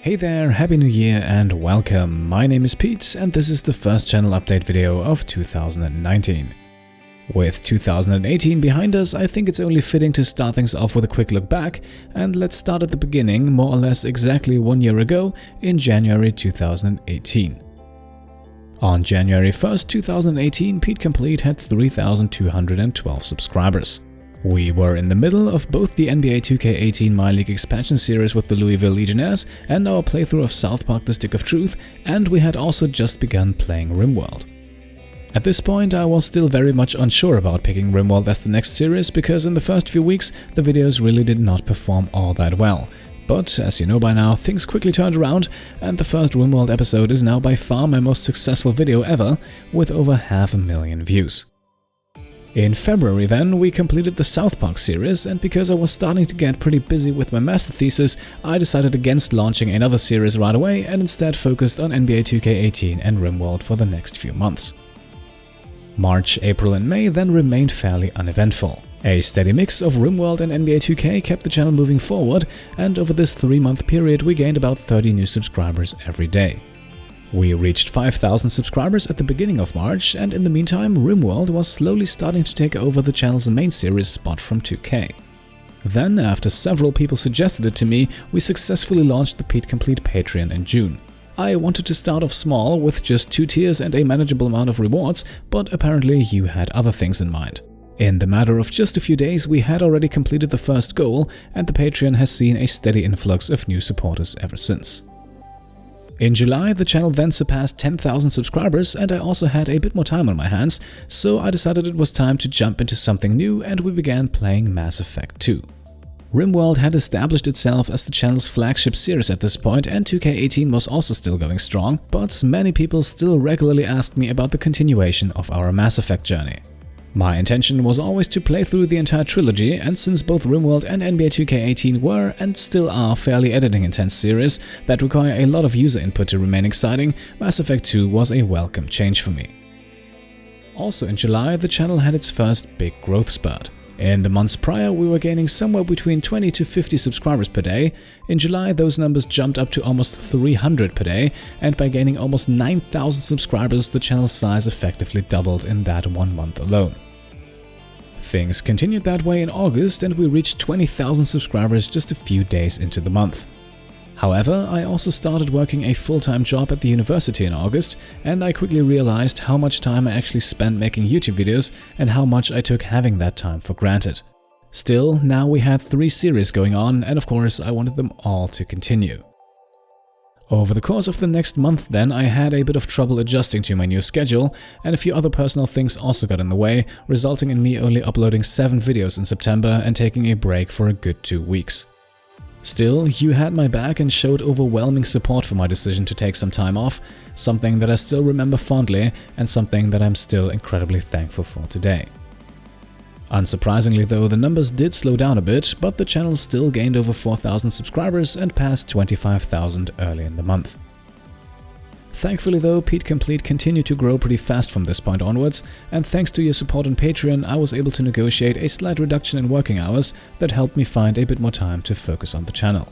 Hey there, Happy New Year and welcome. My name is Pete and this is the first channel update video of 2019. With 2018 behind us, I think it's only fitting to start things off with a quick look back, and let's start at the beginning, more or less exactly 1 year ago, in January 2018. On January 1st, 2018, Pete Complete had 3,212 subscribers. We were in the middle of both the NBA 2K18 My League expansion series with the Louisville Legionnaires and our playthrough of South Park The Stick of Truth, and we had also just begun playing RimWorld. At this point, I was still very much unsure about picking RimWorld as the next series because in the first few weeks the videos really did not perform all that well. But as you know by now, things quickly turned around and the first RimWorld episode is now by far my most successful video ever, with over 500,000 views. In February then, we completed the South Park series, and because I was starting to get pretty busy with my master thesis, I decided against launching another series right away and instead focused on NBA 2K18 and RimWorld for the next few months. March, April and May then remained fairly uneventful. A steady mix of RimWorld and NBA 2K kept the channel moving forward, and over this 3-month period we gained about 30 new subscribers every day. We reached 5,000 subscribers at the beginning of March, and in the meantime RimWorld was slowly starting to take over the channel's main series spot from 2K. Then, after several people suggested it to me, we successfully launched the Pete Complete Patreon in June. I wanted to start off small with just 2 tiers and a manageable amount of rewards, but apparently you had other things in mind. In the matter of just a few days we had already completed the first goal, and the Patreon has seen a steady influx of new supporters ever since. In July, the channel then surpassed 10,000 subscribers and I also had a bit more time on my hands, so I decided it was time to jump into something new and we began playing Mass Effect 2. RimWorld had established itself as the channel's flagship series at this point, and 2K18 was also still going strong, but many people still regularly asked me about the continuation of our Mass Effect journey. My intention was always to play through the entire trilogy, and since both RimWorld and NBA 2K18 were and still are fairly editing-intense series that require a lot of user input to remain exciting, Mass Effect 2 was a welcome change for me. Also in July, the channel had its first big growth spurt. In the months prior, we were gaining somewhere between 20 to 50 subscribers per day. In July, those numbers jumped up to almost 300 per day, and by gaining almost 9,000 subscribers, the channel's size effectively doubled in that 1 month alone. Things continued that way in August, and we reached 20,000 subscribers just a few days into the month. However, I also started working a full-time job at the university in August, and I quickly realized how much time I actually spent making YouTube videos and how much I took having that time for granted. Still, now we had 3 series going on, and of course I wanted them all to continue. Over the course of the next month then, I had a bit of trouble adjusting to my new schedule, and a few other personal things also got in the way, resulting in me only uploading 7 videos in September and taking a break for a good 2 weeks. Still, you had my back and showed overwhelming support for my decision to take some time off, something that I still remember fondly and something that I'm still incredibly thankful for today. Unsurprisingly though, the numbers did slow down a bit, but the channel still gained over 4,000 subscribers and passed 25,000 early in the month. Thankfully though, Pete Complete continued to grow pretty fast from this point onwards, and thanks to your support on Patreon, I was able to negotiate a slight reduction in working hours that helped me find a bit more time to focus on the channel.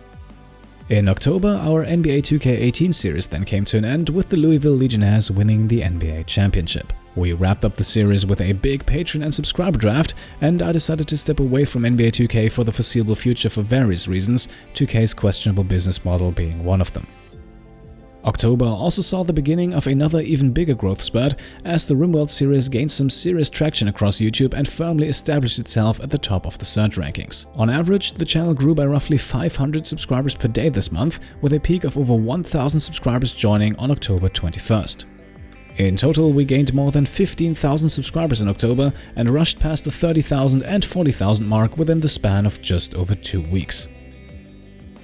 In October, our NBA 2K18 series then came to an end, with the Louisville Legionnaires winning the NBA championship. We wrapped up the series with a big Patreon and subscriber draft, and I decided to step away from NBA 2K for the foreseeable future for various reasons, 2K's questionable business model being one of them. October also saw the beginning of another even bigger growth spurt, as the RimWorld series gained some serious traction across YouTube and firmly established itself at the top of the search rankings. On average, the channel grew by roughly 500 subscribers per day this month, with a peak of over 1,000 subscribers joining on October 21st. In total, we gained more than 15,000 subscribers in October and rushed past the 30,000 and 40,000 mark within the span of just over 2 weeks.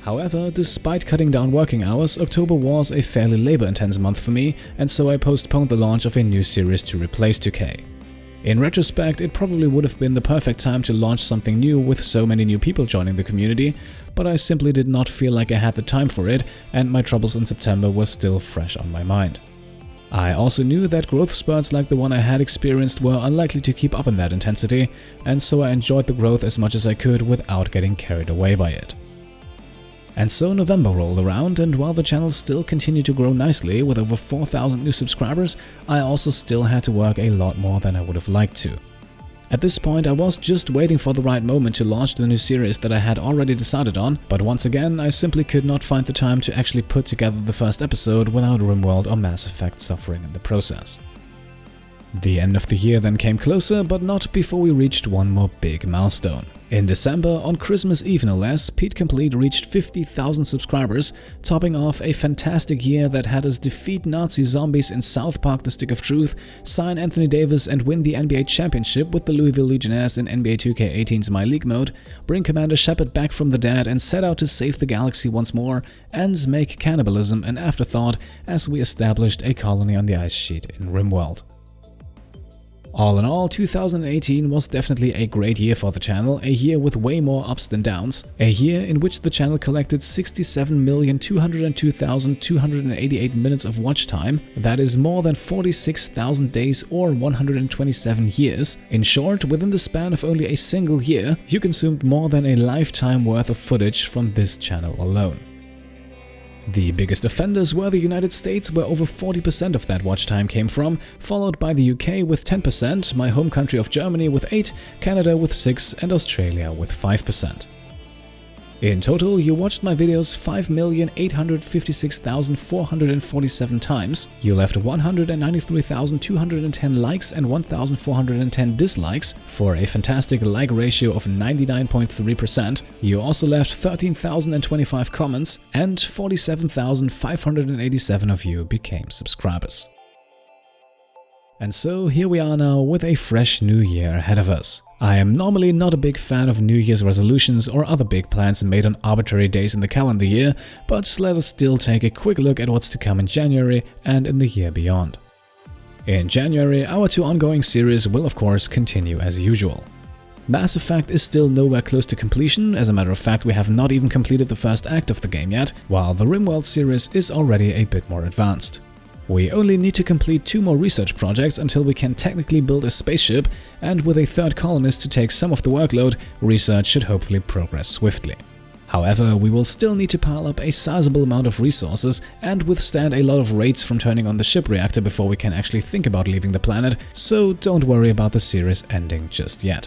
However, despite cutting down working hours, October was a fairly labor-intense month for me, and so I postponed the launch of a new series to replace 2K. In retrospect, it probably would have been the perfect time to launch something new with so many new people joining the community, but I simply did not feel like I had the time for it, and my troubles in September were still fresh on my mind. I also knew that growth spurts like the one I had experienced were unlikely to keep up in that intensity, and so I enjoyed the growth as much as I could without getting carried away by it. And so November rolled around, and while the channel still continued to grow nicely with over 4,000 new subscribers, I also still had to work a lot more than I would have liked to. At this point, I was just waiting for the right moment to launch the new series that I had already decided on, but once again, I simply could not find the time to actually put together the first episode without RimWorld or Mass Effect suffering in the process. The end of the year then came closer, but not before we reached one more big milestone. In December, on Christmas Eve no less, Pete Complete reached 50,000 subscribers, topping off a fantastic year that had us defeat Nazi zombies in South Park: The Stick of Truth, sign Anthony Davis and win the NBA championship with the Louisville Legionnaires in NBA 2K18's My League mode, bring Commander Shepard back from the dead and set out to save the galaxy once more, and make cannibalism an afterthought as we established a colony on the ice sheet in RimWorld. All in all, 2018 was definitely a great year for the channel, a year with way more ups than downs, a year in which the channel collected 67,202,288 minutes of watch time, that is more than 46,000 days or 127 years. In short, within the span of only a single year, you consumed more than a lifetime worth of footage from this channel alone. The biggest offenders were the United States, where over 40% of that watch time came from, followed by the UK with 10%, my home country of Germany with 8%, Canada with 6%, and Australia with 5%. In total, you watched my videos 5,856,447 times, you left 193,210 likes and 1,410 dislikes for a fantastic like ratio of 99.3%, you also left 13,025 comments, and 47,587 of you became subscribers. And so here we are now with a fresh new year ahead of us. I am normally not a big fan of New Year's resolutions or other big plans made on arbitrary days in the calendar year, but let us still take a quick look at what's to come in January and in the year beyond. In January, our 2 ongoing series will of course continue as usual. Mass Effect is still nowhere close to completion, as a matter of fact we have not even completed the first act of the game yet, while the RimWorld series is already a bit more advanced. We only need to complete 2 more research projects until we can technically build a spaceship, and with a 3rd colonist to take some of the workload, research should hopefully progress swiftly. However, we will still need to pile up a sizable amount of resources and withstand a lot of raids from turning on the ship reactor before we can actually think about leaving the planet, so don't worry about the series ending just yet.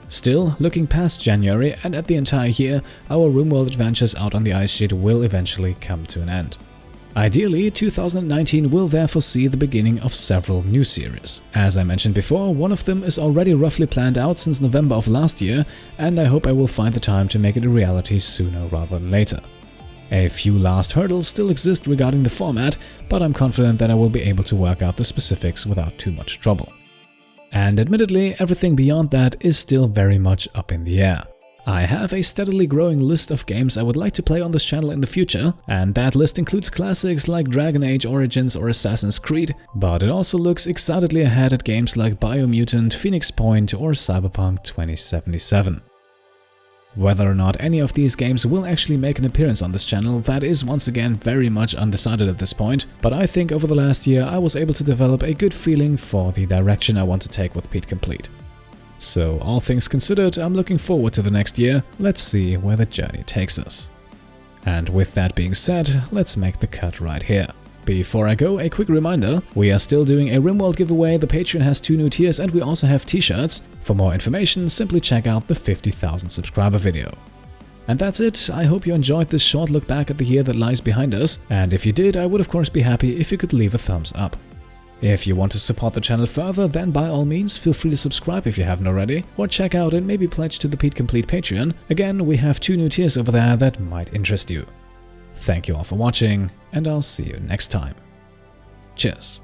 Still, looking past January and at the entire year, our RimWorld adventures out on the ice sheet will eventually come to an end. Ideally, 2019 will therefore see the beginning of several new series. As I mentioned before, one of them is already roughly planned out since November of last year, and I hope I will find the time to make it a reality sooner rather than later. A few last hurdles still exist regarding the format, but I'm confident that I will be able to work out the specifics without too much trouble. And admittedly, everything beyond that is still very much up in the air. I have a steadily growing list of games I would like to play on this channel in the future, and that list includes classics like Dragon Age Origins or Assassin's Creed, but it also looks excitedly ahead at games like Biomutant, Phoenix Point or Cyberpunk 2077. Whether or not any of these games will actually make an appearance on this channel, that is once again very much undecided at this point, but I think over the last year I was able to develop a good feeling for the direction I want to take with Pete Complete. So, all things considered, I'm looking forward to the next year. Let's see where the journey takes us. And with that being said, let's make the cut right here. Before I go, a quick reminder, we are still doing a RimWorld giveaway, the Patreon has 2 new tiers and we also have t-shirts. For more information, simply check out the 50,000 subscriber video. And that's it, I hope you enjoyed this short look back at the year that lies behind us, and if you did, I would of course be happy if you could leave a thumbs up. If you want to support the channel further, then by all means feel free to subscribe if you haven't already, or check out and maybe pledge to the Pete Complete Patreon. Again, we have 2 new tiers over there that might interest you. Thank you all for watching, and I'll see you next time. Cheers.